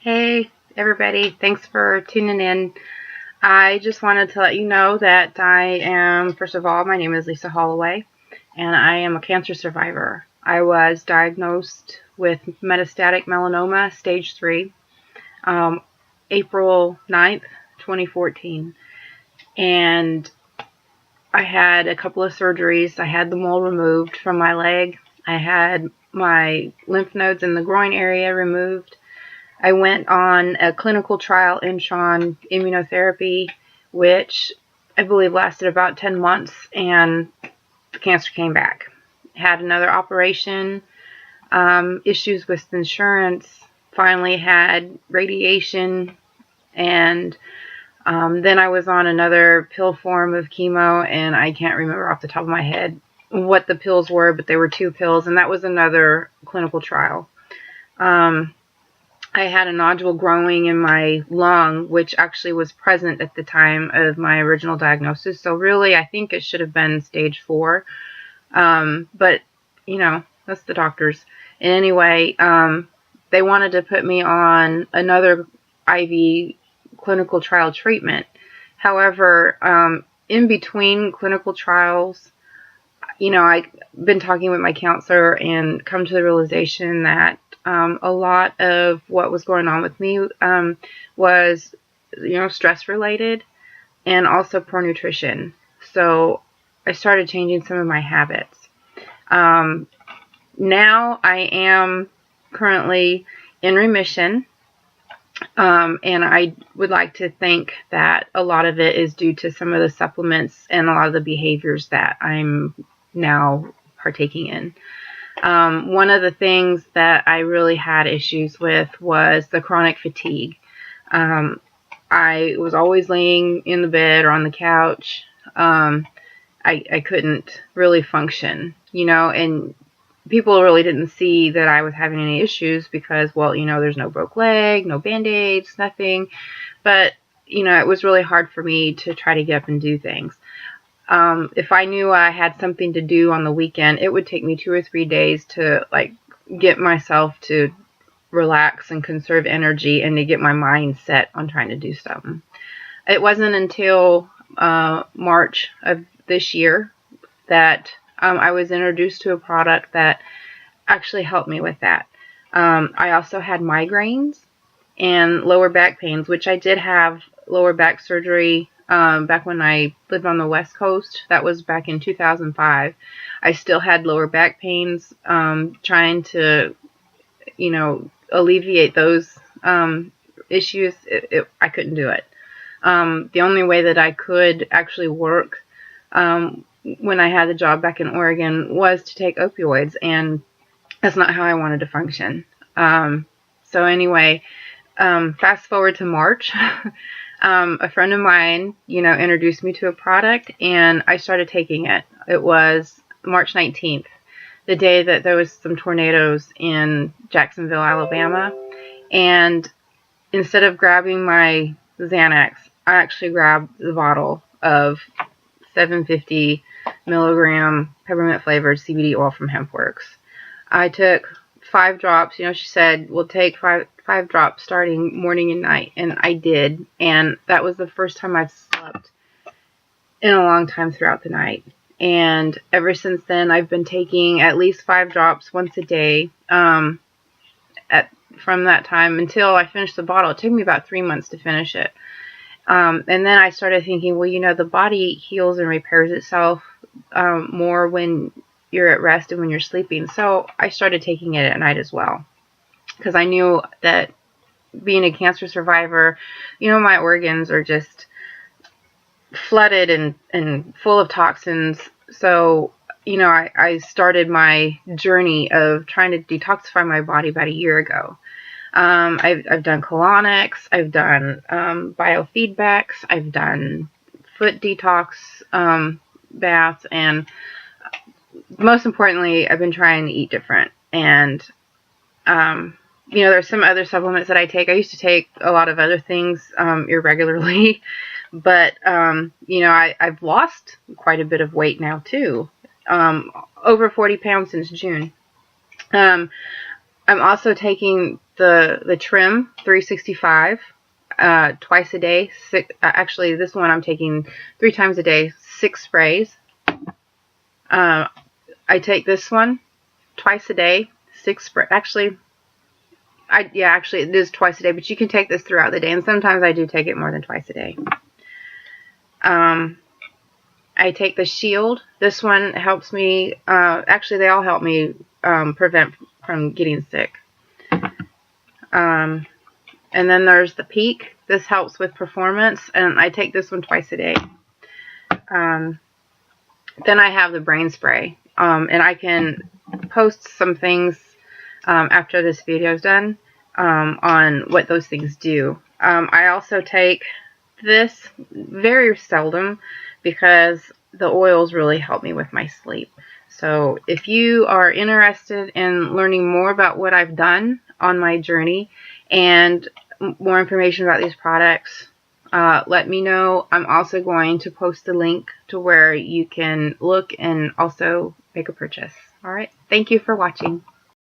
Hey, everybody. Thanks for tuning in. I just wanted to let you know that first of all, my name is Lisa Holloway, and I am a cancer survivor. I was diagnosed with metastatic melanoma, stage 3, um, April 9th, 2014. And I had a couple of surgeries. I had the mole removed from my leg. I had my lymph nodes in the groin area removed. I went on a clinical trial in Sean immunotherapy, which I believe lasted about 10 months, and the cancer came back. Had another operation, issues with insurance, finally had radiation, and then I was on another pill form of chemo, and I can't remember off the top of my head what the pills were, but they were 2 pills, and that was another clinical trial. I had a nodule growing in my lung, which actually was present at the time of my original diagnosis. So really, I think it should have been stage 4. But, that's the doctors. And anyway, they wanted to put me on another IV clinical trial treatment. However, in between clinical trials, I've been talking with my counselor and come to the realization that a lot of what was going on with me was, stress related and also poor nutrition. So I started changing some of my habits. Now I am currently in remission. And I would like to think that a lot of it is due to some of the supplements and a lot of the behaviors that I'm now partaking in. One of the things that I really had issues with was the chronic fatigue. I was always laying in the bed or on the couch. I couldn't really function, and people really didn't see that I was having any issues because, well, there's no broke leg, no band-aids, nothing. But, it was really hard for me to try to get up and do things. If I knew I had something to do on the weekend, it would take me 2 or 3 days to get myself to relax and conserve energy and to get my mind set on trying to do something. It wasn't until March of this year that I was introduced to a product that actually helped me with that. I also had migraines and lower back pains, which I did have lower back surgery back when I lived on the West Coast. That was back in 2005. I still had lower back pains, trying to, alleviate those issues. I couldn't do it. The only way that I could actually work when I had the job back in Oregon was to take opioids, and that's not how I wanted to function. So anyway, fast forward to March. A friend of mine, introduced me to a product, and I started taking it. It was March 19th, the day that there was some tornadoes in Jacksonville, Alabama. And instead of grabbing my Xanax, I actually grabbed the bottle of 750 milligram peppermint flavored CBD oil from HempWorks. I took 5 drops. She said, we'll take five drops starting morning and night. And I did. And that was the first time I've slept in a long time throughout the night. And ever since then, I've been taking at least 5 drops once a day. From that time until I finished the bottle. It took me about 3 months to finish it. And then I started thinking, well, the body heals and repairs itself more when you're at rest and when you're sleeping. So I started taking it at night as well, because I knew that being a cancer survivor, my organs are just flooded and full of toxins. So, I started my journey of trying to detoxify my body about a year ago. I've done colonics, I've done biofeedbacks, I've done foot detox baths, and most importantly, I've been trying to eat different. And there's some other supplements that I take. I used to take a lot of other things irregularly, but I've lost quite a bit of weight now too. Over 40 pounds since June. I'm also taking the Trim 365 twice a day. Actually, this one I'm taking 3 times a day, 6 sprays. I take this one twice a day, 6 sprays. Actually, actually it is twice a day, but you can take this throughout the day, and sometimes I do take it more than twice a day. I take the Shield. This one helps me, actually they all help me prevent from getting sick. And then there's the Peak. This helps with performance, and I take this one twice a day. Then I have the Brain Spray, and I can post some things after this video is done on what those things do. I also take this very seldom because the oils really help me with my sleep. So if you are interested in learning more about what I've done on my journey and more information about these products, let me know. I'm also going to post a link to where you can look and also make a purchase. Alright, thank you for watching.